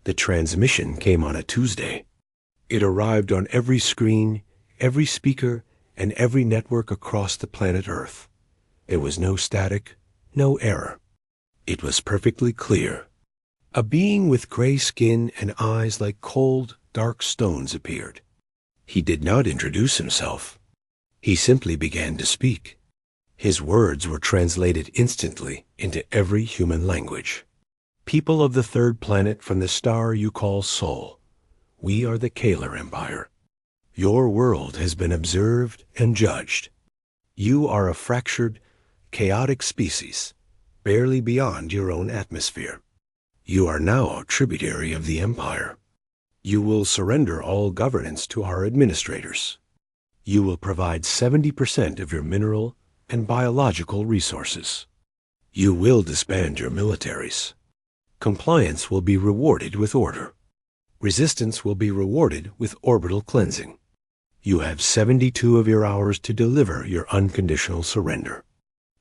The transmission came on a Tuesday. It arrived on every screen, every speaker, and every network across the planet Earth. There was no static, no error. It was perfectly clear. A being with gray skin and eyes like cold, dark stones appeared. He did not introduce himself. He simply began to speak. His words were translated instantly into every human language. People of the third planet from the star you call Sol, we are the Kaler Empire. Your world has been observed and judged. You are a fractured, chaotic species, barely beyond your own atmosphere. You are now a tributary of the Empire. You will surrender all governance to our administrators. You will provide 70% of your mineral and biological resources. You will disband your militaries. Compliance will be rewarded with order. Resistance will be rewarded with orbital cleansing. You have 72 of your hours to deliver your unconditional surrender.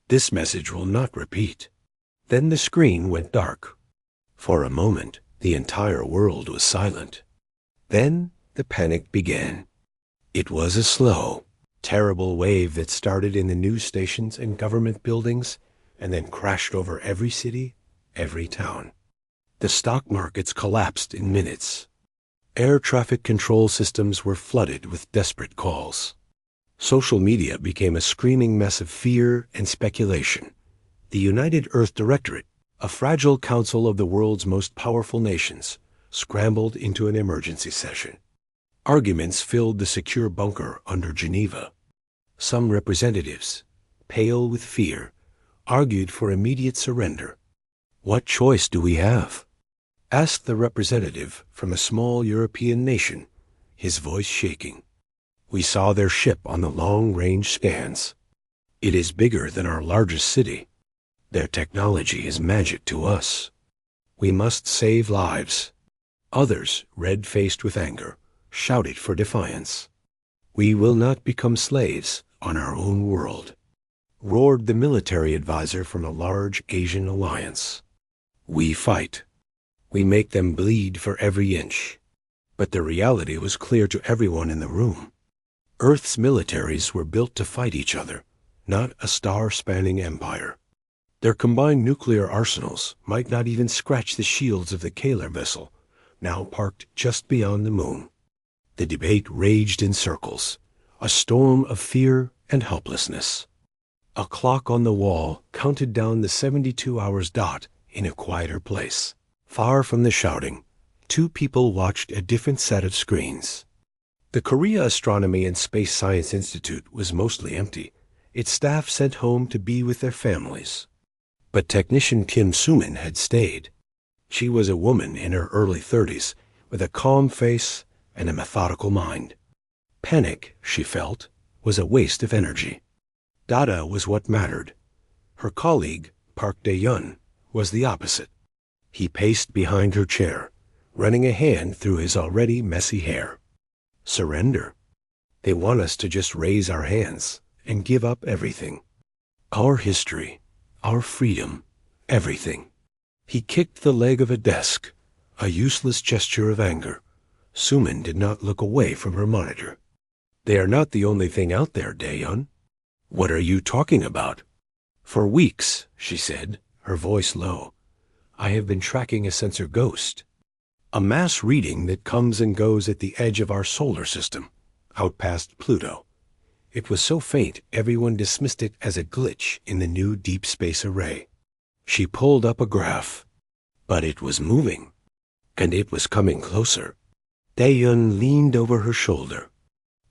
This message will not repeat. Then the screen went dark. For a moment, the entire world was silent. Then the panic began. It was a slow, terrible wave that started in the news stations and government buildings and then crashed over every city, every town. The stock markets collapsed in minutes. Air traffic control systems were flooded with desperate calls. Social media became a screaming mess of fear and speculation. The United Earth Directorate, a fragile council of the world's most powerful nations, scrambled into an emergency session. Arguments filled the secure bunker under Geneva. Some representatives, pale with fear, argued for immediate surrender. What choice do we have? Asked the representative from a small European nation, his voice shaking. We saw their ship on the long-range scans. It is bigger than our largest city. Their technology is magic to us. We must save lives. Others, red-faced with anger, shouted for defiance. We will not become slaves on our own world, roared the military advisor from a large Asian alliance. We fight. We make them bleed for every inch. But the reality was clear to everyone in the room. Earth's militaries were built to fight each other, not a star-spanning empire. Their combined nuclear arsenals might not even scratch the shields of the Kaler vessel, now parked just beyond the moon. The debate raged in circles, a storm of fear and helplessness. A clock on the wall counted down the 72 hours dot in a quieter place. Far from the shouting, two people watched a different set of screens. The Korea Astronomy and Space Science Institute was mostly empty, its staff sent home to be with their families. But technician Kim Soo-min had stayed. She was a woman in her early 30s, with a calm face and a methodical mind. Panic, she felt, was a waste of energy. Data was what mattered. Her colleague, Park Dae-yeon, was the opposite. He paced behind her chair, running a hand through his already messy hair. Surrender. They want us to just raise our hands and give up everything. Our history, our freedom, everything. He kicked the leg of a desk, a useless gesture of anger. Soo-min did not look away from her monitor. They are not the only thing out there, Dae-yeon. What are you talking about? For weeks, she said, her voice low, I have been tracking a sensor ghost. A mass reading that comes and goes at the edge of our solar system, out past Pluto. It was so faint everyone dismissed it as a glitch in the new deep space array. She pulled up a graph. But it was moving, and it was coming closer. Dae-yeon leaned over her shoulder.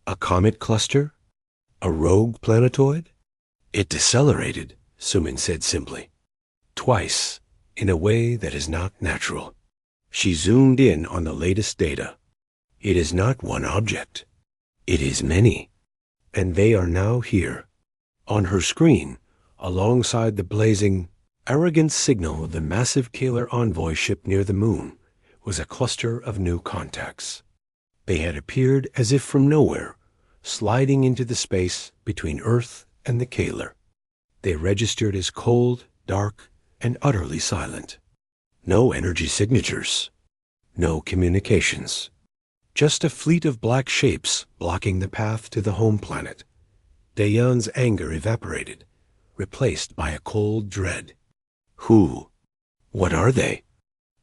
A comet cluster? A rogue planetoid? It decelerated, Soo-min said simply. Twice, in a way that is not natural. She zoomed in on the latest data. It is not one object. It is many. And they are now here. On her screen, alongside the blazing, arrogant signal of the massive Kaler envoy ship near the moon, was a cluster of new contacts. They had appeared as if from nowhere, sliding into the space between Earth and the Kaler. They registered as cold, dark, and utterly silent. No energy signatures. No communications. Just a fleet of black shapes blocking the path to the home planet. Dayan's anger evaporated, replaced by a cold dread. Who? What are they?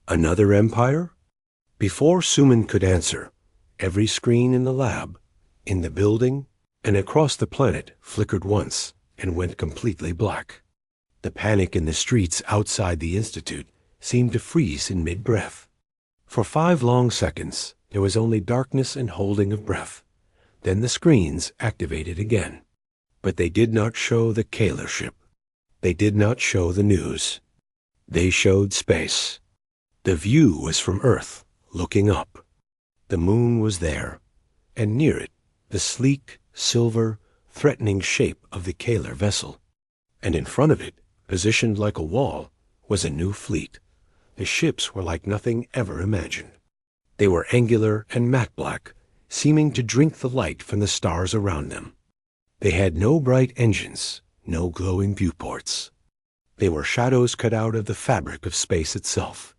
Another empire? Before Suman could answer, every screen in the lab, in the building, and across the planet flickered once and went completely black. The panic in the streets outside the Institute seemed to freeze in mid-breath. For 5 long seconds, there was only darkness and holding of breath. Then the screens activated again. But they did not show the Kaler ship. They did not show the news. They showed space. The view was from Earth, looking up. The moon was there, and near it, the sleek, silver, threatening shape of the Kaler vessel. And in front of it, positioned like a wall, was a new fleet. The ships were like nothing ever imagined. They were angular and matte black, seeming to drink the light from the stars around them. They had no bright engines, no glowing viewports. They were shadows cut out of the fabric of space itself.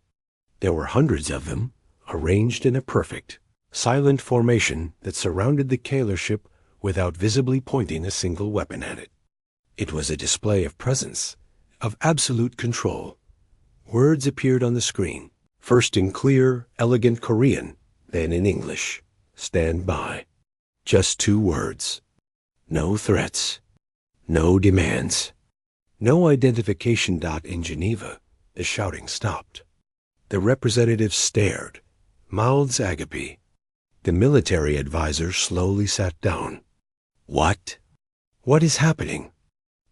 There were hundreds of them, arranged in a perfect, silent formation that surrounded the Kaler ship without visibly pointing a single weapon at it. It was a display of presence, of absolute control. Words appeared on the screen, first in clear, elegant Korean, then in English. Stand by. Just 2 words. No threats. No demands. No identification. In Geneva, the shouting stopped. The representatives stared, mouths agape. The military advisor slowly sat down. What? What is happening?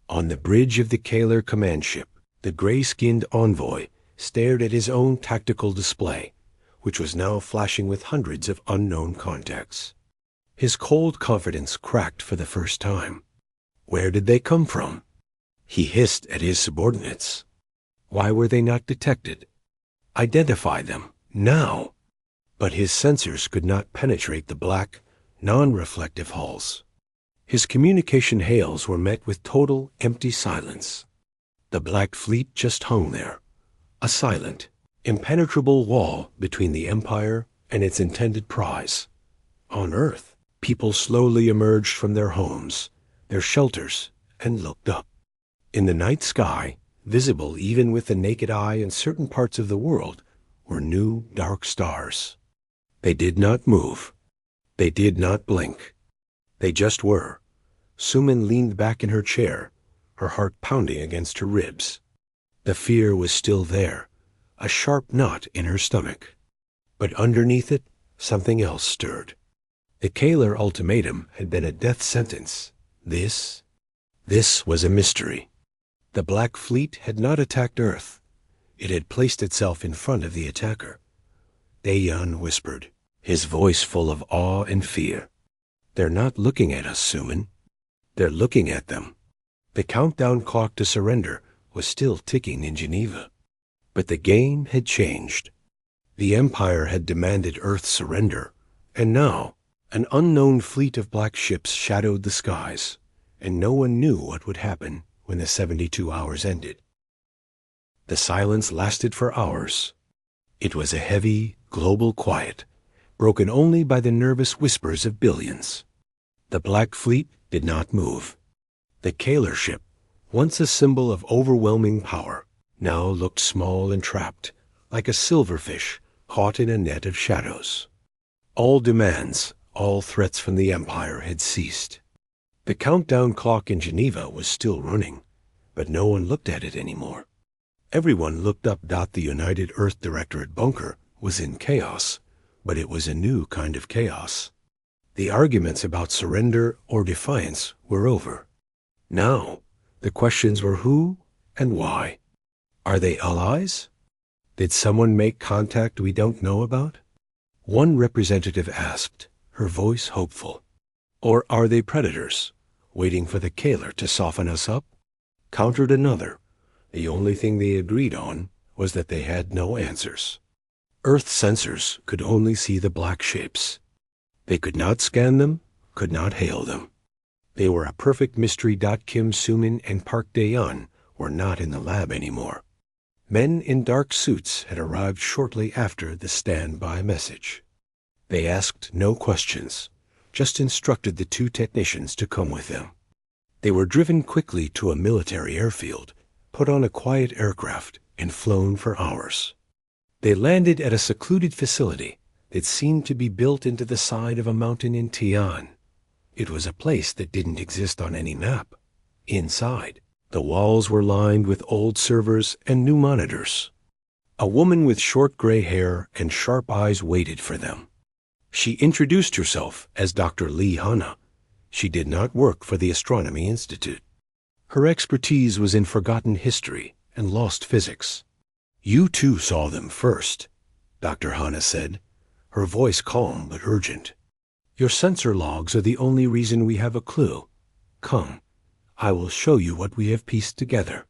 On the bridge of the Kaler command ship, the gray-skinned envoy stared at his own tactical display, which was now flashing with hundreds of unknown contacts. His cold confidence cracked for the first time. Where did they come from? He hissed at his subordinates. Why were they not detected? Identify them, now! But his sensors could not penetrate the black, non-reflective hulls. His communication hails were met with total, empty silence. The black fleet just hung there, a silent, impenetrable wall between the Empire and its intended prize. On Earth, people slowly emerged from their homes, their shelters, and looked up. In the night sky, visible even with the naked eye in certain parts of the world, were new dark stars. They did not move. They did not blink. They just were. Suman leaned back in her chair, her heart pounding against her ribs. The fear was still there, a sharp knot in her stomach. But underneath it, something else stirred. The Kaler ultimatum had been a death sentence. This was a mystery. The Black Fleet had not attacked Earth. It had placed itself in front of the attacker. Dayan whispered, his voice full of awe and fear. They're not looking at us, Suman. They're looking at them. The countdown clock to surrender was still ticking in Geneva. But the game had changed. The Empire had demanded Earth's surrender, and now an unknown fleet of black ships shadowed the skies, and no one knew what would happen when the 72 hours ended. The silence lasted for hours. It was a heavy, global quiet, broken only by the nervous whispers of billions. The Black Fleet did not move. The Kaler ship, once a symbol of overwhelming power, now looked small and trapped, like a silverfish caught in a net of shadows. All demands, all threats from the Empire had ceased. The countdown clock in Geneva was still running, but no one looked at it anymore. Everyone looked up. The United Earth Directorate bunker was in chaos, but it was a new kind of chaos. The arguments about surrender or defiance were over. Now, the questions were who and why. Are they allies? Did someone make contact we don't know about? One representative asked, her voice hopeful. Or are they predators, waiting for the Kaler to soften us up? Countered another. The only thing they agreed on was that they had no answers. Earth sensors could only see the black shapes. They could not scan them, could not hail them. They were a perfect mystery. Kim Suman and Park Dayan were not in the lab anymore. Men in dark suits had arrived shortly after the standby message. They asked no questions, just instructed the two technicians to come with them. They were driven quickly to a military airfield, put on a quiet aircraft, and flown for hours. They landed at a secluded facility that seemed to be built into the side of a mountain in Tian. It was a place that didn't exist on any map. Inside, the walls were lined with old servers and new monitors. A woman with short gray hair and sharp eyes waited for them. She introduced herself as Dr. Lee Hanna. She did not work for the Astronomy Institute. Her expertise was in forgotten history and lost physics. "You too saw them first," Dr. Hanna said, her voice calm but urgent. "Your sensor logs are the only reason we have a clue. Come, I will show you what we have pieced together."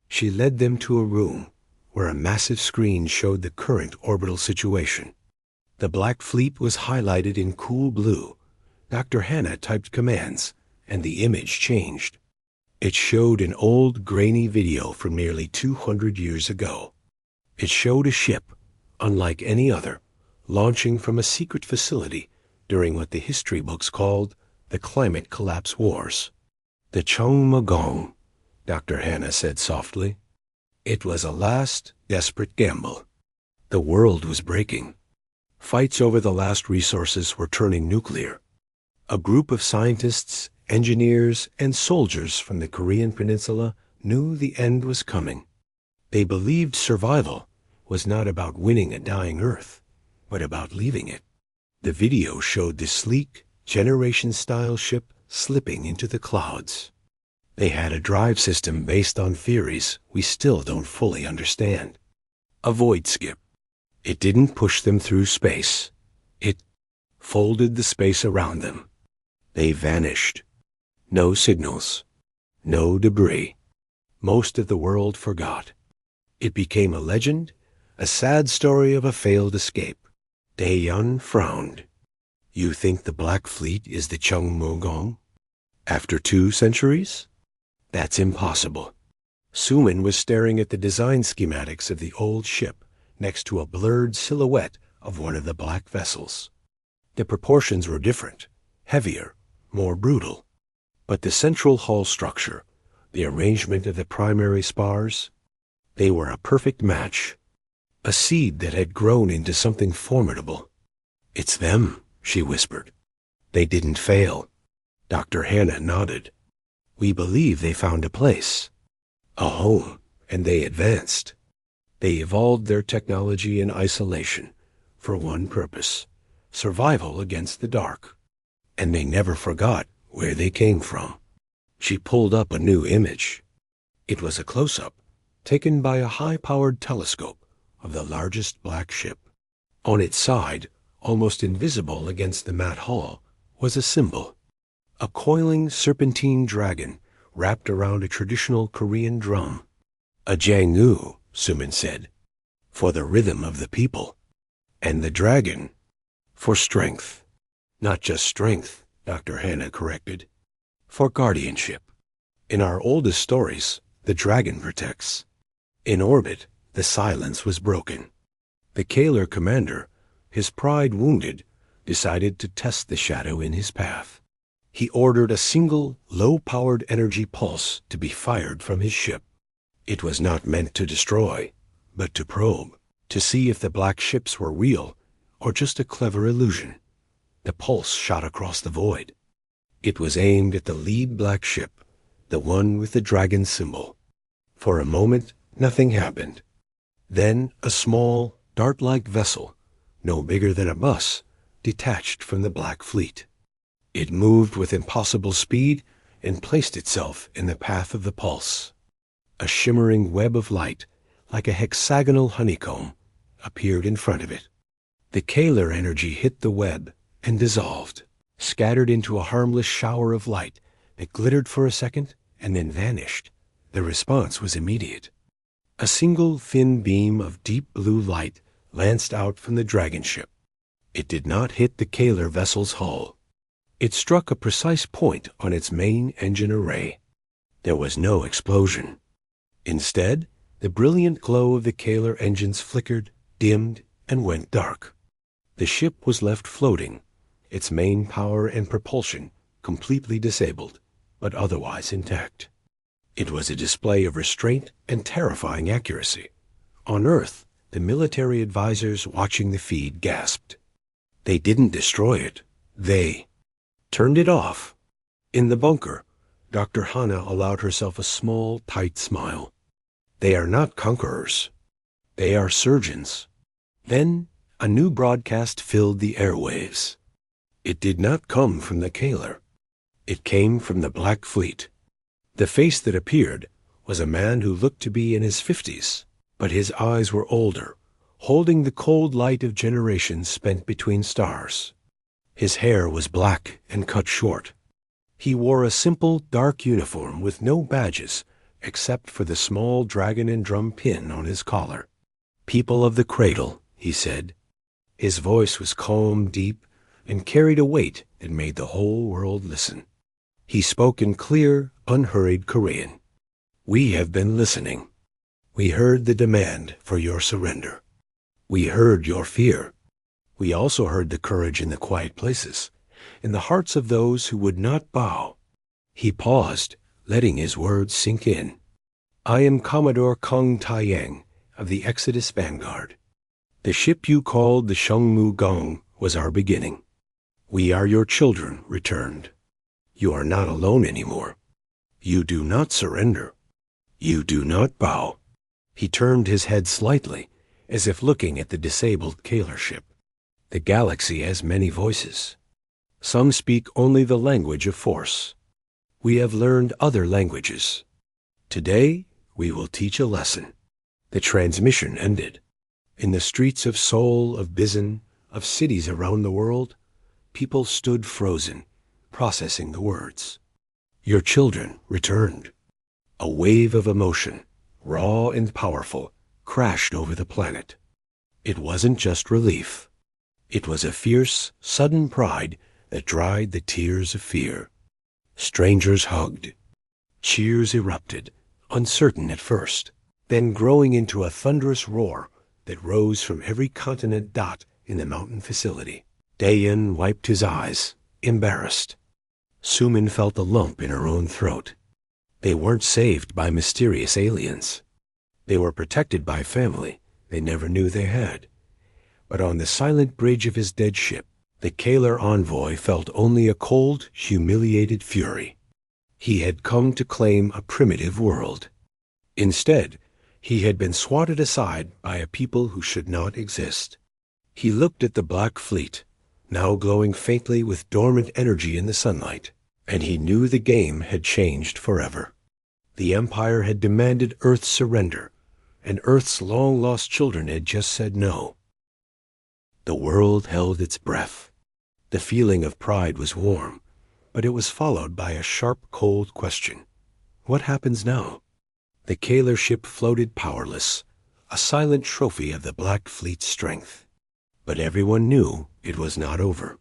She led them to a room where a massive screen showed the current orbital situation. The Black Fleet was highlighted in cool blue. Dr. Hanna typed commands, and the image changed. It showed an old, grainy video from nearly 200 years ago. It showed a ship, unlike any other, launching from a secret facility during what the history books called the Climate Collapse Wars. "The Chongmagong," Dr. Hanna said softly. "It was a last, desperate gamble. The world was breaking. Fights over the last resources were turning nuclear. A group of scientists, engineers, and soldiers from the Korean Peninsula knew the end was coming. They believed survival was not about winning a dying Earth, but about leaving it." The video showed the sleek, Generation-style ship slipping into the clouds. They had a drive system based on theories we still don't fully understand. A void skip. It didn't push them through space. It folded the space around them. They vanished. No signals. No debris. Most of the world forgot. It became a legend, a sad story of a failed escape. Dae-yun frowned. "You think the Black Fleet is the Chongmagong? After 2 centuries? That's impossible." Suman was staring at the design schematics of the old ship next to a blurred silhouette of one of the black vessels. The proportions were different, heavier, more brutal. But the central hull structure, the arrangement of the primary spars, they were a perfect match. A seed that had grown into something formidable. "It's them," she whispered. "They didn't fail." Dr. Hanna nodded. "We believe they found a place, a home, and they advanced. They evolved their technology in isolation for one purpose, survival against the dark. And they never forgot where they came from." She pulled up a new image. It was a close-up, taken by a high-powered telescope of the largest black ship. On its side, almost invisible against the matte hull, was a symbol. A coiling serpentine dragon wrapped around a traditional Korean drum. "A Janggu," Suman said, "for the rhythm of the people. And the dragon, for strength." "Not just strength," Dr. Hanna corrected. "For guardianship. In our oldest stories, the dragon protects. In orbit, the silence was broken. The Kaler commander, his pride wounded, decided to test the shadow in his path. He ordered a single, low-powered energy pulse to be fired from his ship. It was not meant to destroy, but to probe, to see if the black ships were real or just a clever illusion. The pulse shot across the void. It was aimed at the lead black ship, the one with the dragon symbol. For a moment, nothing happened. Then a small, dart-like vessel, no bigger than a bus, detached from the Black Fleet. It moved with impossible speed and placed itself in the path of the pulse. A shimmering web of light, like a hexagonal honeycomb, appeared in front of it. The Kaler energy hit the web and dissolved, scattered into a harmless shower of light that glittered for a second and then vanished. The response was immediate. A single thin beam of deep blue light lanced out from the dragon ship. It did not hit the Kaler vessel's hull. It struck a precise point on its main engine array. There was no explosion. Instead, The brilliant glow of the Kaler engines flickered, dimmed, and went dark. The ship was left floating, its main power and propulsion completely disabled, but otherwise intact. It was a display of restraint and terrifying accuracy. On Earth, the military advisors watching the feed gasped. They didn't destroy it. They turned it off. In the bunker, Dr. Hannah allowed herself a small, tight smile. They are not conquerors. They are surgeons. Then, a new broadcast filled the airwaves. It did not come from the Kaler. It came from the Black Fleet. The face that appeared was a man who looked to be in his 50s, but his eyes were older, holding the cold light of generations spent between stars. His hair was black and cut short. He wore a simple, dark uniform with no badges, except for the small dragon and drum pin on his collar. "People of the cradle," he said. His voice was calm, deep, and carried a weight that made the whole world listen. He spoke in clear, unhurried Korean. "We have been listening. We heard the demand for your surrender. We heard your fear. We also heard the courage in the quiet places, in the hearts of those who would not bow." He paused, letting his words sink in. "I am Commodore Kung Taiyang of the Exodus Vanguard. The ship you called the Shungmu Gong was our beginning. We are your children returned. You are not alone anymore. You do not surrender. You do not bow." He turned his head slightly, as if looking at the disabled Kaler ship. "The galaxy has many voices. Some speak only the language of force. We have learned other languages. Today, we will teach a lesson." The transmission ended. In the streets of Seoul, of Bizen, of cities around the world, people stood frozen, processing the words. Your children returned. A wave of emotion, raw and powerful, crashed over the planet. It wasn't just relief. It was a fierce, sudden pride that dried the tears of fear. Strangers hugged. Cheers erupted, uncertain at first, then growing into a thunderous roar that rose from every continent dot in the mountain facility. Dayan wiped his eyes, embarrassed. Sumin felt a lump in her own throat. They weren't saved by mysterious aliens. They were protected by family they never knew they had. But on the silent bridge of his dead ship, the Kaler envoy felt only a cold, humiliated fury. He had come to claim a primitive world. Instead, he had been swatted aside by a people who should not exist. He looked at the Black Fleet, now glowing faintly with dormant energy in the sunlight, and he knew the game had changed forever. The Empire had demanded Earth's surrender, and Earth's long-lost children had just said no. The world held its breath. The feeling of pride was warm, but it was followed by a sharp, cold question. What happens now? The Kaler ship floated powerless, a silent trophy of the Black Fleet's strength. But everyone knew it was not over.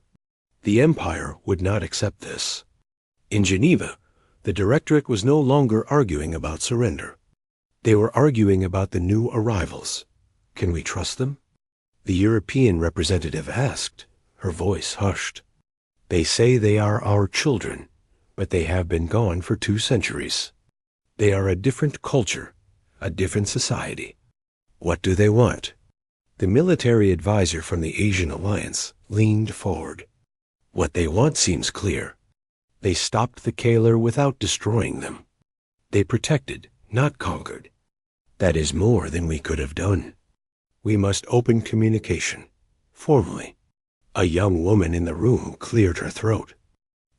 The Empire would not accept this. In Geneva, the Directorate was no longer arguing about surrender. They were arguing about the new arrivals. Can we trust them? The European representative asked, her voice hushed. They say they are our children, but they have been gone for 2 centuries. They are a different culture, a different society. What do they want? The military advisor from the Asian Alliance leaned forward. What they want seems clear. They stopped the Kaler without destroying them. They protected, not conquered. That is more than we could have done. We must open communication, formally. A young woman in the room cleared her throat.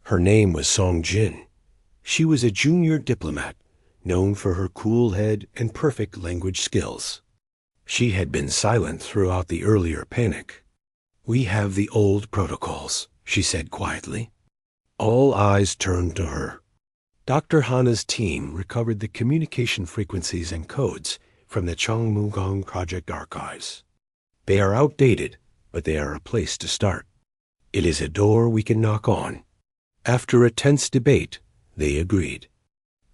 Her name was Song Jin. She was a junior diplomat, known for her cool head and perfect language skills. She had been silent throughout the earlier panic. We have the old protocols, she said quietly. All eyes turned to her. Dr. Hana's team recovered the communication frequencies and codes from the Changmugong Project archives. They are outdated, but they are a place to start. It is a door we can knock on. After a tense debate, they agreed.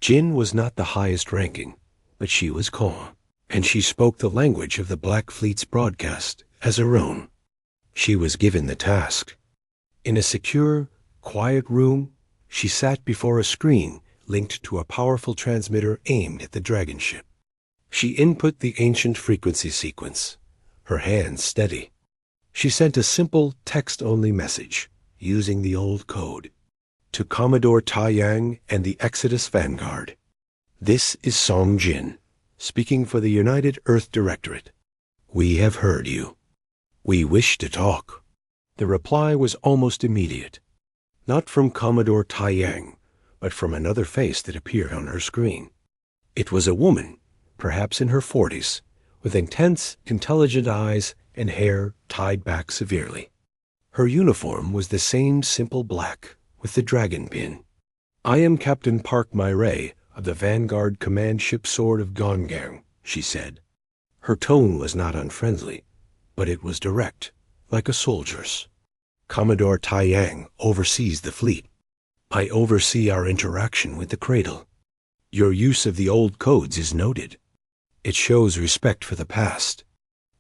Jin was not the highest ranking, but she was calm. and she spoke the language of the Black Fleet's broadcast as her own. She was given the task. In a secure, quiet room, she sat before a screen linked to a powerful transmitter aimed at the dragon ship. She input the ancient frequency sequence, her hands steady. She sent a simple text-only message, using the old code. To Commodore Tai Yang and the Exodus Vanguard. This is Song Jin, speaking for the United Earth Directorate. We have heard you. We wish to talk. The reply was almost immediate. Not from Commodore Tai Yang, but from another face that appeared on her screen. It was a woman, perhaps in her 40s, with intense, intelligent eyes and hair tied back severely. Her uniform was the same simple black, with the dragon pin. I am Captain Park Myray of the Vanguard Command Ship Sword of Gongang, she said. Her tone was not unfriendly, but it was direct, like a soldier's. Commodore Tai Yang oversees the fleet. I oversee our interaction with the cradle. Your use of the old codes is noted. It shows respect for the past.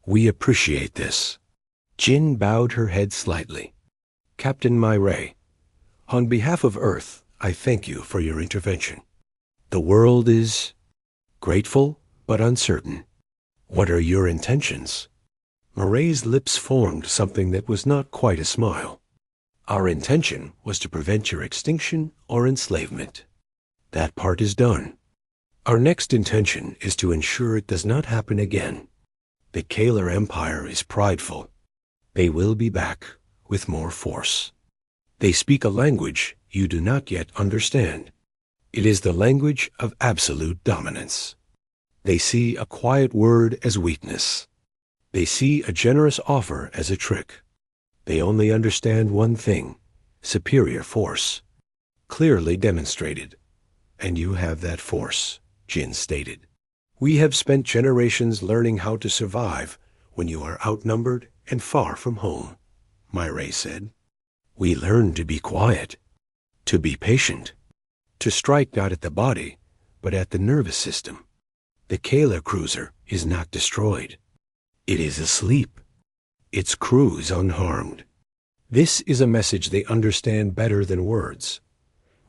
We appreciate this. Jin bowed her head slightly. Captain Myray, on behalf of Earth, I thank you for your intervention. The world is grateful but uncertain. What are your intentions? Murray's lips formed something that was not quite a smile. Our intention was to prevent your extinction or enslavement. That part is done. Our next intention is to ensure it does not happen again. The Kaler Empire is prideful. They will be back with more force. They speak a language you do not yet understand. It is the language of absolute dominance. They see a quiet word as weakness. They see a generous offer as a trick. They only understand one thing, superior force, clearly demonstrated. And you have that force, Jin stated. We have spent generations learning how to survive when you are outnumbered and far from home, Myray said. We learned to be quiet, to be patient, to strike not at the body, but at the nervous system. The Kaler cruiser is not destroyed. It is asleep. Its crew is unharmed. This is a message they understand better than words.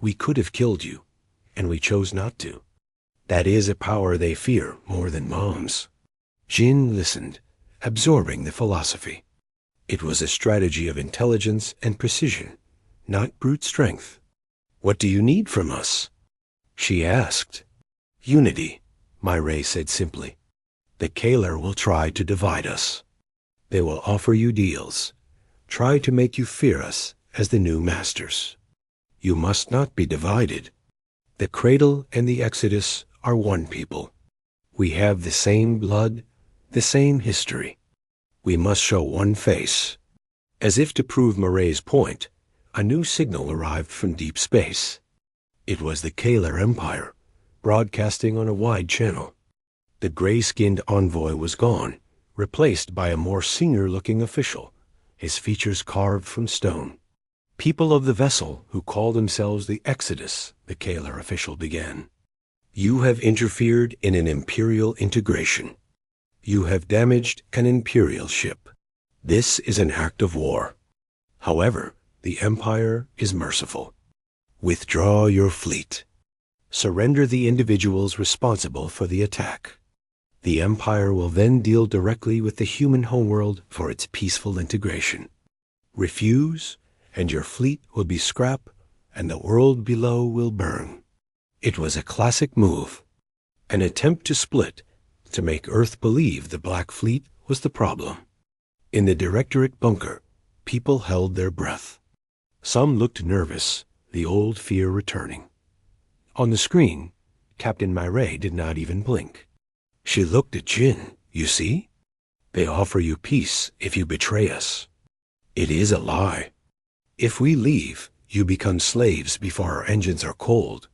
We could have killed you, and we chose not to. That is a power they fear more than moms. Jin listened, absorbing the philosophy. It was a strategy of intelligence and precision, not brute strength. What do you need from us? She asked. Unity, Myray said simply. The Kaler will try to divide us. They will offer you deals, try to make you fear us as the new masters. You must not be divided. The Cradle and the Exodus are one people. We have the same blood, the same history. We must show one face. As if to prove Murray's point, a new signal arrived from deep space. It was the Kaler Empire, broadcasting on a wide channel. The gray-skinned envoy was gone, replaced by a more senior-looking official, his features carved from stone. People of the vessel who call themselves the Exodus, the Kaler official began. You have interfered in an imperial integration. You have damaged an imperial ship. This is an act of war. However, the Empire is merciful. Withdraw your fleet. Surrender the individuals responsible for the attack. The Empire will then deal directly with the human homeworld for its peaceful integration. Refuse, and your fleet will be scrap, and the world below will burn. It was a classic move, an attempt to split, to make Earth believe the Black Fleet was the problem. In the Directorate bunker, people held their breath. Some looked nervous, the old fear returning. On the screen, Captain Myray did not even blink. She looked at Jin. You see? They offer you peace if you betray us. It is a lie. If we leave, you become slaves before our engines are cold.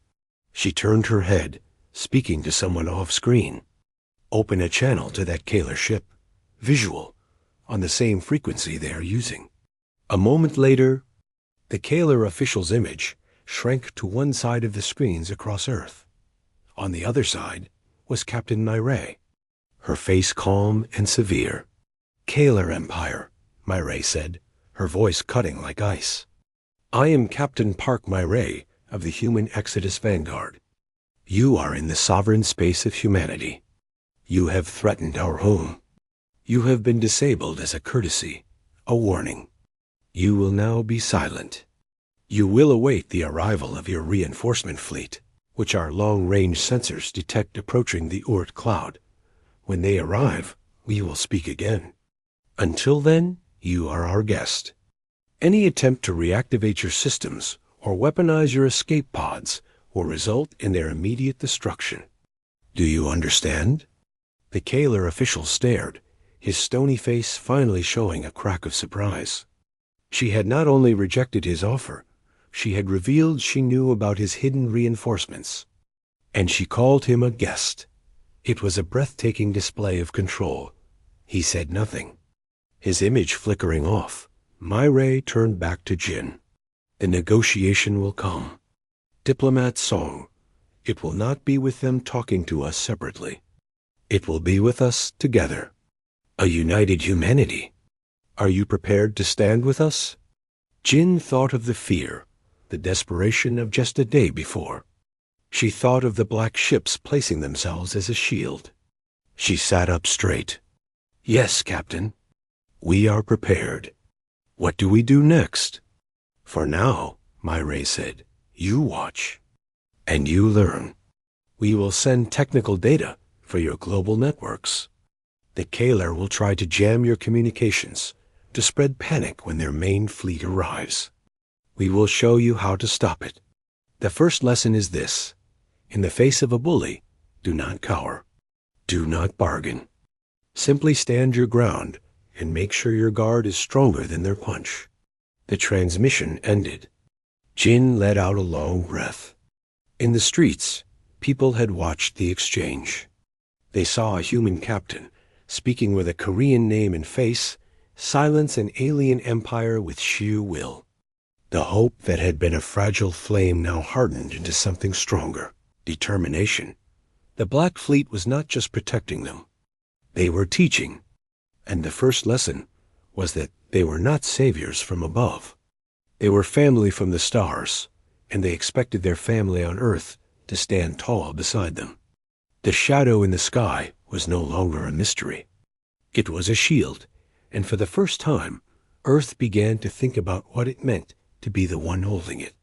She turned her head, speaking to someone off-screen. Open a channel to that Kaler ship, visual, on the same frequency they are using. A moment later, the Kaler official's image shrank to one side of the screens across Earth. On the other side was Captain Myray. her face calm and severe. "Kalar Empire," Myray said, her voice cutting like ice. "I am Captain Park Myray of the Human Exodus Vanguard. You are in the sovereign space of humanity. You have threatened our home. You have been disabled as a courtesy, a warning. You will now be silent. You will await the arrival of your reinforcement fleet, which our long-range sensors detect approaching the Oort cloud. When they arrive, we will speak again. Until then, you are our guest. Any attempt to reactivate your systems or weaponize your escape pods will result in their immediate destruction. Do you understand?" The Kalar official stared, his stony face finally showing a crack of surprise. She had not only rejected his offer, she had revealed she knew about his hidden reinforcements. And she called him a guest. It was a breathtaking display of control. He said nothing. His image flickering off, Myray turned back to Jin. "The negotiation will come. Diplomat song. It will not be with them talking to us separately. It will be with us together. A united humanity. Are you prepared to stand with us?" Jin thought of the fear, the desperation of just a day before. She thought of the black ships placing themselves as a shield. She sat up straight. "Yes, Captain. We are prepared. What do we do next?" "For now," Myray said, "you watch. And you learn. We will send technical data for your global networks. The Kalar will try to jam your communications, to spread panic when their main fleet arrives. We will show you how to stop it. The first lesson is this. In the face of a bully, do not cower. Do not bargain. Simply stand your ground and make sure your guard is stronger than their punch." The transmission ended. Jin let out a long breath. In the streets, people had watched the exchange. They saw a human captain, speaking with a Korean name and face, silence an alien empire with sheer will. The hope that had been a fragile flame now hardened into something stronger, determination. The Black Fleet was not just protecting them. They were teaching. And the first lesson was that they were not saviors from above. They were family from the stars, and they expected their family on Earth to stand tall beside them. The shadow in the sky was no longer a mystery. It was a shield, and for the first time, Earth began to think about what it meant to be the one holding it.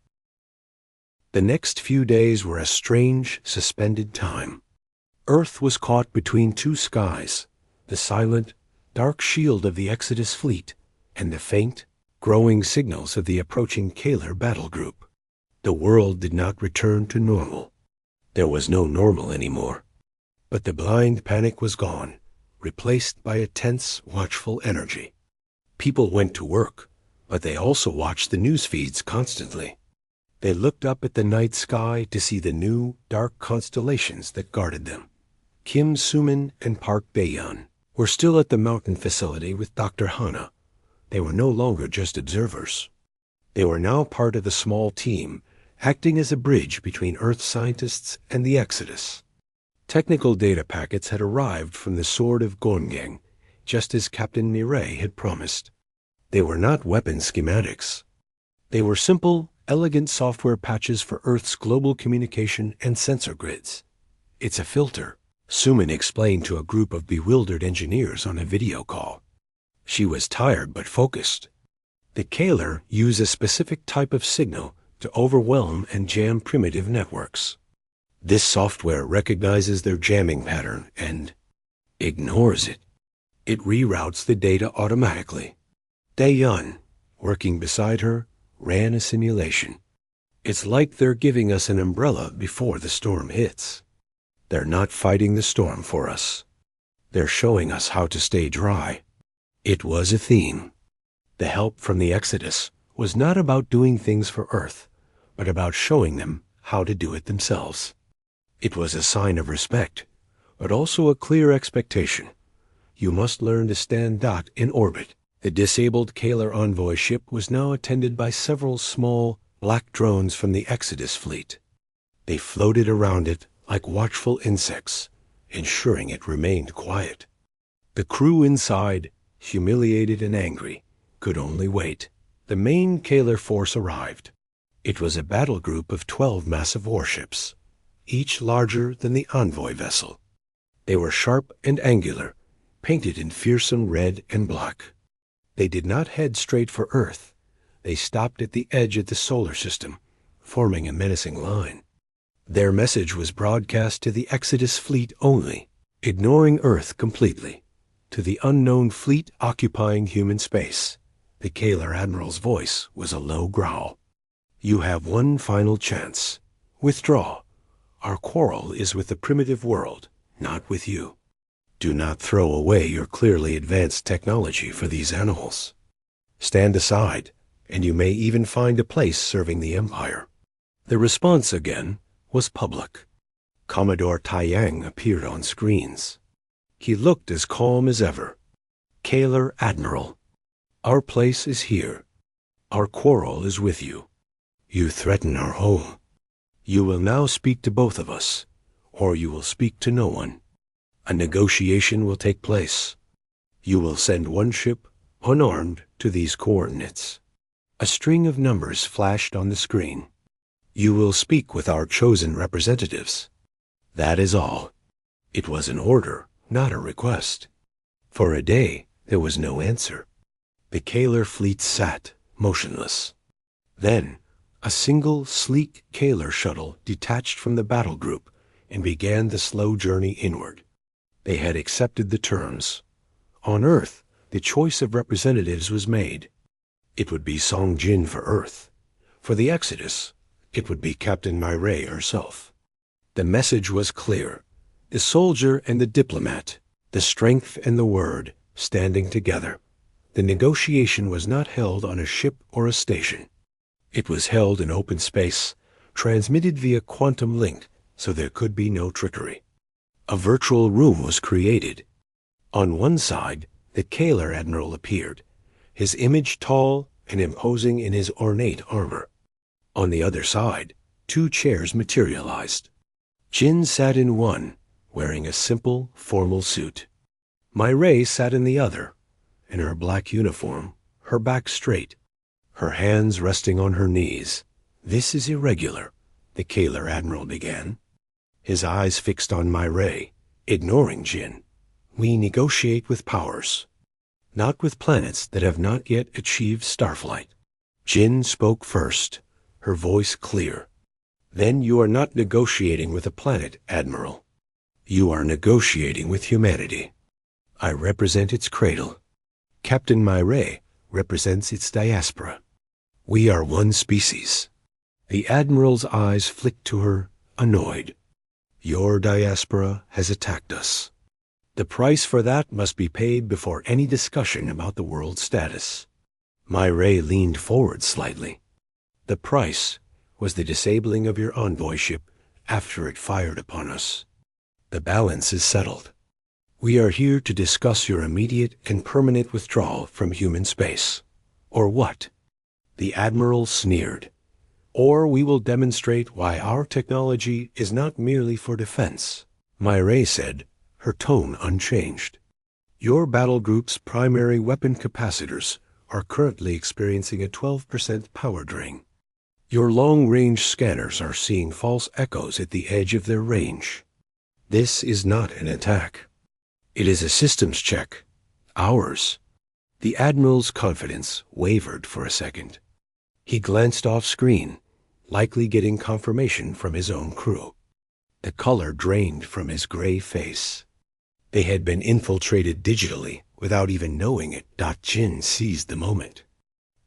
The next few days were a strange, suspended time. Earth was caught between two skies, the silent, dark shield of the Exodus fleet, and the faint, growing signals of the approaching Kalar battle group. The world did not return to normal. There was no normal anymore. But the blind panic was gone, replaced by a tense, watchful energy. People went to work, but they also watched the news feeds constantly. They looked up at the night sky to see the new, dark constellations that guarded them. Kim Sumin and Park Baeyeon were still at the mountain facility with Dr. Hana. They were no longer just observers. They were now part of the small team, acting as a bridge between Earth scientists and the Exodus. Technical data packets had arrived from the Sword of Gongang, just as Captain Mireille had promised. They were not weapon schematics. They were simple, elegant software patches for Earth's global communication and sensor grids. "It's a filter," Suman explained to a group of bewildered engineers on a video call. She was tired but focused. The Kalar use a specific type of signal to overwhelm and jam primitive networks. This software recognizes their jamming pattern and ignores it. It reroutes the data automatically. Dae-yun, working beside her, ran a simulation. "It's like they're giving us an umbrella before the storm hits. They're not fighting the storm for us. They're showing us how to stay dry." It was a theme. The help from the Exodus was not about doing things for Earth, but about showing them how to do it themselves. It was a sign of respect, but also a clear expectation. You must learn to stand dot in orbit. The disabled Kalar envoy ship was now attended by several small, black drones from the Exodus fleet. They floated around it like watchful insects, ensuring it remained quiet. The crew inside, humiliated and angry, could only wait. The main Kalar force arrived. It was a battle group of 12 massive warships, each larger than the envoy vessel. They were sharp and angular, painted in fearsome red and black. They did not head straight for Earth. They stopped at the edge of the solar system, forming a menacing line. Their message was broadcast to the Exodus fleet only, ignoring Earth completely. To the unknown fleet occupying human space, the Kalar Admiral's voice was a low growl. "You have one final chance. Withdraw. Our quarrel is with the primitive world, not with you. Do not throw away your clearly advanced technology for these animals. Stand aside, and you may even find a place serving the Empire." The response again was public. Commodore Taiyang appeared on screens. He looked as calm as ever. "Kalar Admiral, our place is here. Our quarrel is with you. You threaten our home. You will now speak to both of us, or you will speak to no one. A negotiation will take place. You will send one ship, unarmed, to these coordinates." A string of numbers flashed on the screen. "You will speak with our chosen representatives." That is all. It was an order, not a request. For a day, there was no answer. The Kalar fleet sat, motionless. Then, a single, sleek Kalar shuttle detached from the battle group and began the slow journey inward. They had accepted the terms. On Earth, the choice of representatives was made. It would be Song Jin for Earth. For the Exodus, it would be Captain Myray herself. The message was clear. The soldier and the diplomat, the strength and the word, standing together. The negotiation was not held on a ship or a station. It was held in open space, transmitted via quantum link, so there could be no trickery. A virtual room was created. On one side, the Kalar Admiral appeared, his image tall and imposing in his ornate armor. On the other side, 2 chairs materialized. Jin sat in one, wearing a simple, formal suit. Myray sat in the other, in her black uniform, her back straight, her hands resting on her knees. "This is irregular," the Kalar Admiral began, his eyes fixed on Myray, ignoring Jin. "We negotiate with powers, not with planets that have not yet achieved starflight." Jin spoke first, her voice clear. "Then you are not negotiating with a planet, Admiral. You are negotiating with humanity. I represent its cradle. Captain Myray represents its diaspora. We are one species." The Admiral's eyes flicked to her, annoyed. "Your diaspora has attacked us. The price for that must be paid before any discussion about the world's status." Myray leaned forward slightly. "The price was the disabling of your envoy ship after it fired upon us. The balance is settled. We are here to discuss your immediate and permanent withdrawal from human space." "Or what?" The Admiral sneered. "Or we will demonstrate why our technology is not merely for defense," Myray said, her tone unchanged. "Your battle group's primary weapon capacitors are currently experiencing a 12% power drain. Your long-range scanners are seeing false echoes at the edge of their range. This is not an attack. It is a systems check. Ours." The Admiral's confidence wavered for a second. He glanced off screen, likely getting confirmation from his own crew. The color drained from his gray face. They had been infiltrated digitally without even knowing it. Jin seized the moment.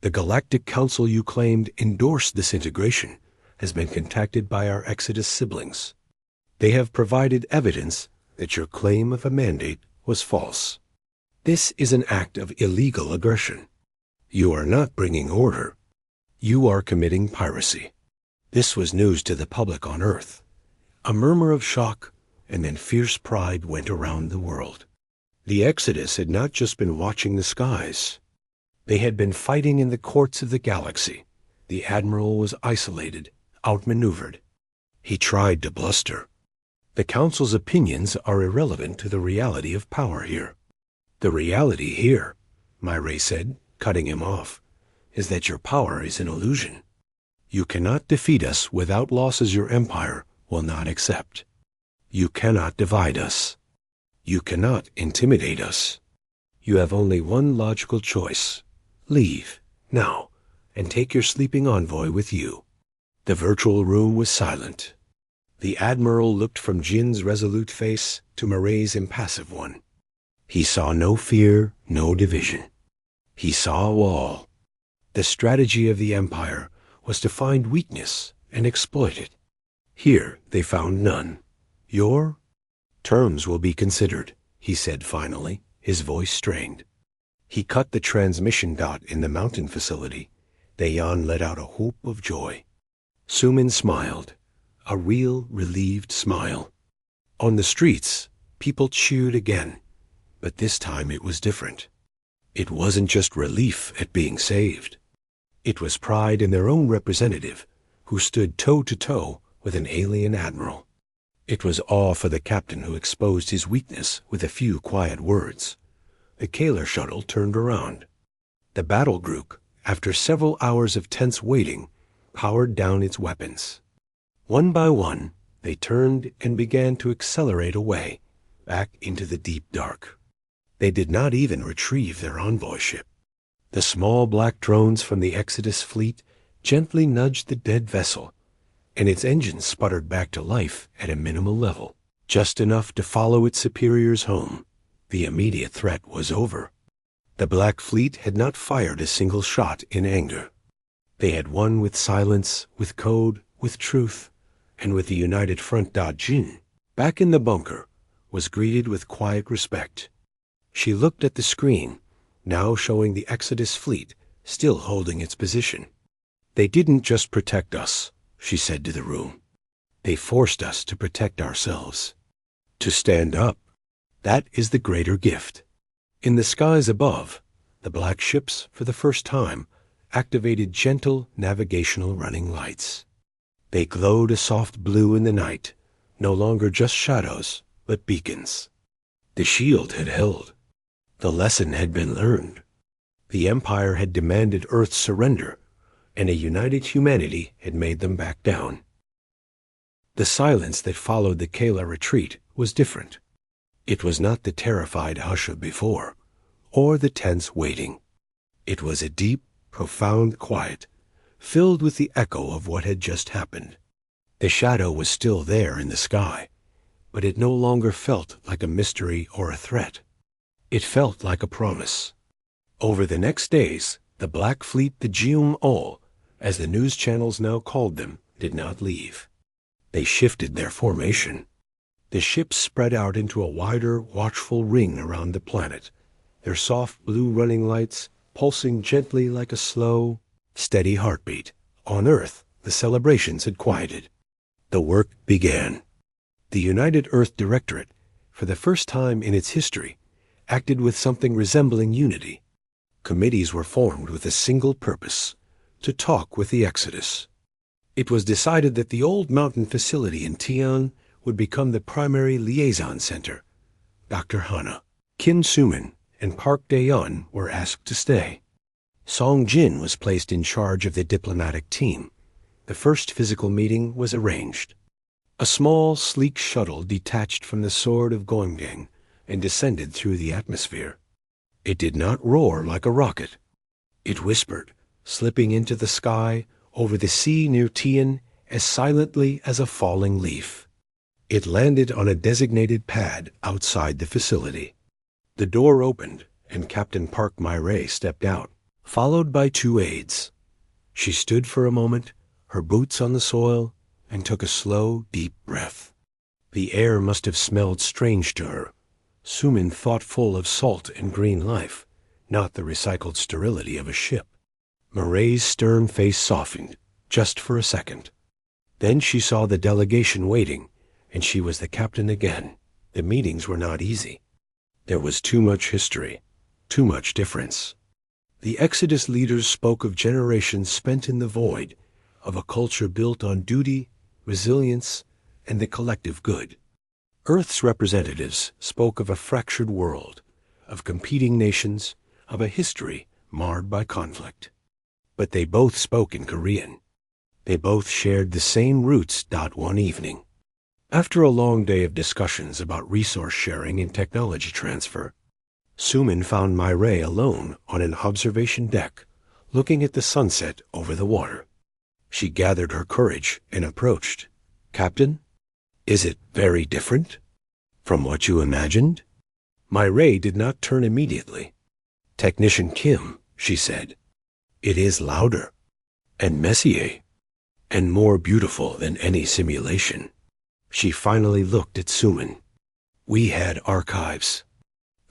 "The Galactic Council you claimed endorsed this integration has been contacted by our Exodus siblings. They have provided evidence that your claim of a mandate was false. This is an act of illegal aggression. You are not bringing order. You are committing piracy." This was news to the public on Earth. A murmur of shock and then fierce pride went around the world. The Exodus had not just been watching the skies. They had been fighting in the courts of the galaxy. The Admiral was isolated, outmaneuvered. He tried to bluster. The Council's opinions are irrelevant to the reality of power here. The reality here, Myray said, cutting him off, is that your power is an illusion. You cannot defeat us without losses your empire will not accept. You cannot divide us. You cannot intimidate us. You have only one logical choice. Leave, now, and take your sleeping envoy with you. The virtual room was silent. The Admiral looked from Jin's resolute face to Murray's impassive one. He saw no fear, no division. He saw a wall. The strategy of the Empire was to find weakness and exploit it. Here they found none. Your terms will be considered, he said finally, his voice strained. He cut the transmission dot in the mountain facility. Dayan let out a whoop of joy. Sumin smiled, a real relieved smile. On the streets, people cheered again, but this time it was different. It wasn't just relief at being saved. It was pride in their own representative, who stood toe-to-toe with an alien admiral. It was awe for the captain who exposed his weakness with a few quiet words. The Kaler shuttle turned around. The battle group, after several hours of tense waiting, powered down its weapons. One by one, they turned and began to accelerate away, back into the deep dark. They did not even retrieve their envoy ship. The small black drones from the Exodus fleet gently nudged the dead vessel, and its engines sputtered back to life at a minimal level, just enough to follow its superiors home. The immediate threat was over. The Black Fleet had not fired a single shot in anger. They had won with silence, with code, with truth, and with the united front. Jin, back in the bunker, was greeted with quiet respect. She looked at the screen, now showing the Exodus fleet still holding its position. They didn't just protect us, she said to the room. They forced us to protect ourselves. To stand up. That is the greater gift. In the skies above, the black ships, for the first time, activated gentle navigational running lights. They glowed a soft blue in the night, no longer just shadows, but beacons. The shield had held. The lesson had been learned. The Empire had demanded Earth's surrender, and a united humanity had made them back down. The silence that followed the Kala retreat was different. It was not the terrified hush of before, or the tense waiting. It was a deep, profound quiet, filled with the echo of what had just happened. The shadow was still there in the sky, but it no longer felt like a mystery or a threat. It felt like a promise. Over the next days, the Black Fleet, the Jium-Ol, as the news channels now called them, did not leave. They shifted their formation. The ships spread out into a wider, watchful ring around the planet, their soft blue running lights pulsing gently like a slow, steady heartbeat. On Earth, the celebrations had quieted. The work began. The United Earth Directorate, for the first time in its history, acted with something resembling unity. Committees were formed with a single purpose: to talk with the Exodus. It was decided that the old mountain facility in Tian would become the primary liaison center. Dr. Hana, Kim Sumin, and Park Daeyeon were asked to stay. Song Jin was placed in charge of the diplomatic team. The first physical meeting was arranged. A small, sleek shuttle detached from the sword of Goemgang and descended through the atmosphere. It did not roar like a rocket. It whispered, slipping into the sky over the sea near Tian as silently as a falling leaf. It landed on a designated pad outside the facility. The door opened, and Captain Park Myray stepped out, followed by two aides. She stood for a moment, her boots on the soil, and took a slow, deep breath. The air must have smelled strange to her. Sumin thought full of salt and green life, not the recycled sterility of a ship. Murray's stern face softened, just for a second. Then she saw the delegation waiting, and she was the captain again. The meetings were not easy. There was too much history, too much difference. The Exodus leaders spoke of generations spent in the void, of a culture built on duty, resilience, and the collective good. Earth's representatives spoke of a fractured world, of competing nations, of a history marred by conflict. But they both spoke in Korean. They both shared the same roots. One evening, after a long day of discussions about resource sharing and technology transfer, Sumin found Myray alone on an observation deck, looking at the sunset over the water. She gathered her courage and approached. "Captain, is it very different from what you imagined?" Myray did not turn immediately. "Technician Kim," she said, "it is louder and messier and more beautiful than any simulation." She finally looked at Sumin. "We had archives,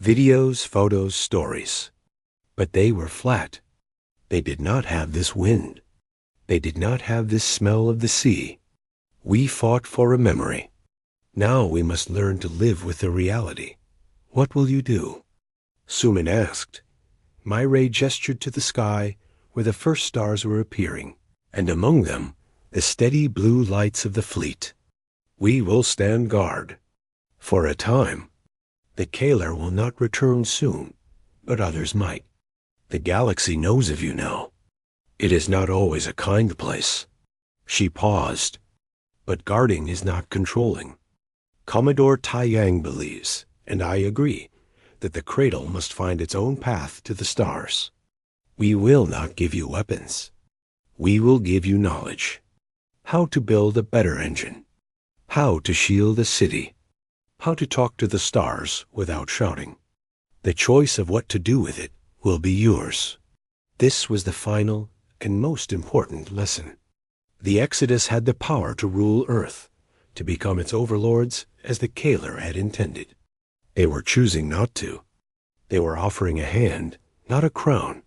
videos, photos, stories, but they were flat. They did not have this wind. They did not have this smell of the sea. We fought for a memory. Now we must learn to live with the reality. What will you do?" Sumin asked. Myray gestured to the sky where the first stars were appearing, and among them the steady blue lights of the fleet. "We will stand guard. For a time. The Kaler will not return soon, but others might. The galaxy knows of you now. It is not always a kind place." She paused. "But guarding is not controlling. Commodore Taiyang believes, and I agree, that the cradle must find its own path to the stars. We will not give you weapons. We will give you knowledge. How to build a better engine. How to shield a city. How to talk to the stars without shouting. The choice of what to do with it will be yours." This was the final and most important lesson. The Exodus had the power to rule Earth, to become its overlords as the Kaler had intended. They were choosing not to. They were offering a hand, not a crown.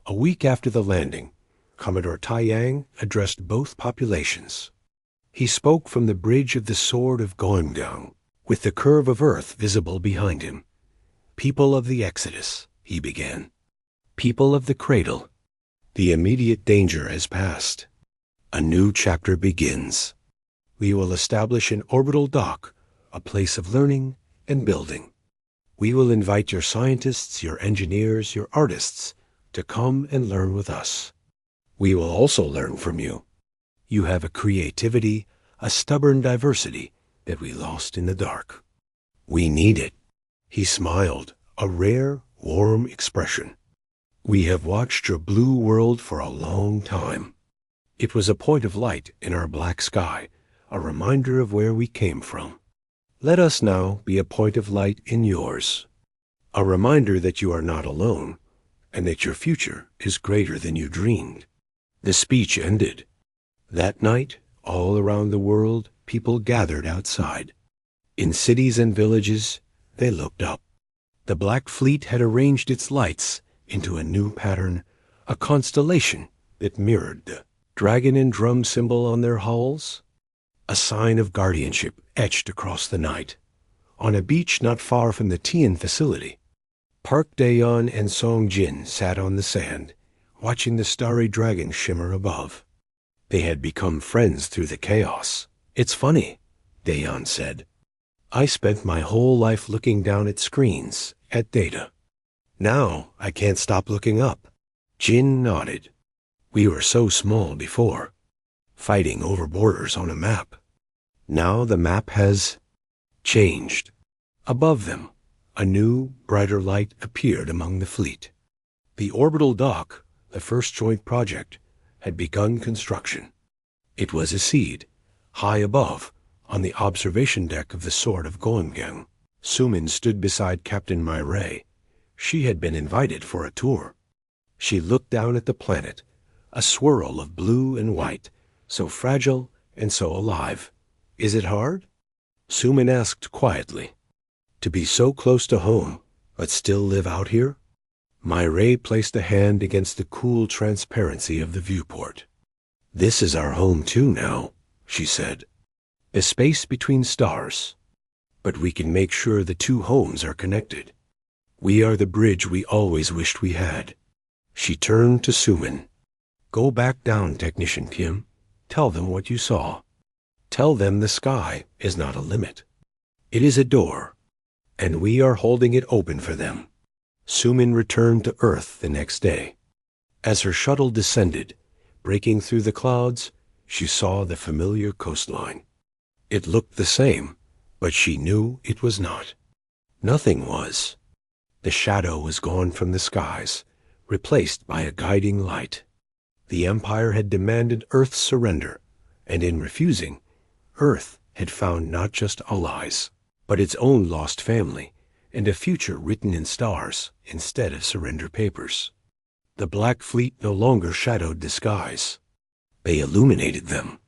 A week after the landing, Commodore Taiyang addressed both populations. He spoke from the bridge of the Sword of Goemgyang, with the curve of Earth visible behind him. "People of the Exodus," he began. "People of the cradle. The immediate danger has passed. A new chapter begins. We will establish an orbital dock, a place of learning and building. We will invite your scientists, your engineers, your artists to come and learn with us. We will also learn from you. You have a creativity, a stubborn diversity that we lost in the dark. We need it." He smiled, a rare, warm expression. "We have watched your blue world for a long time. It was a point of light in our black sky, a reminder of where we came from. Let us now be a point of light in yours, a reminder that you are not alone, and that your future is greater than you dreamed." The speech ended. That night, all around the world, people gathered outside. In cities and villages, they looked up. The Black Fleet had arranged its lights into a new pattern, a constellation that mirrored the dragon and drum symbol on their hulls, a sign of guardianship etched across the night. On a beach not far from the Tian facility, Park Daeyeon and Song Jin sat on the sand, watching the starry dragon shimmer above. They had become friends through the chaos. "It's funny," Daeyeon said. "I spent my whole life looking down at screens, at data. Now I can't stop looking up." Jin nodded. "We were so small before, fighting over borders on a map. Now the map has changed." Above them, a new, brighter light appeared among the fleet. The orbital dock, the first joint project, had begun construction. It was a seed, high above, on the observation deck of the Sword of Goemgyang. Sumin stood beside Captain Myray. She had been invited for a tour. She looked down at the planet, a swirl of blue and white, so fragile and so alive. "Is it hard?" Sumin asked quietly. "To be so close to home, but still live out here?" Myray placed a hand against the cool transparency of the viewport. "This is our home too now," she said. "The space between stars. But we can make sure the two homes are connected. We are the bridge we always wished we had." She turned to Sumin. "Go back down, Technician Kim. Tell them what you saw. Tell them the sky is not a limit. It is a door, and we are holding it open for them. Sumin returned to Earth the next day. As her shuttle descended, breaking through the clouds, she saw the familiar coastline. It looked the same, but she knew it was not. Nothing was. The shadow was gone from the skies, replaced by a guiding light. The Empire had demanded Earth's surrender, and in refusing, Earth had found not just allies, but its own lost family, and a future written in stars instead of surrender papers. The Black Fleet no longer shadowed the skies. They illuminated them.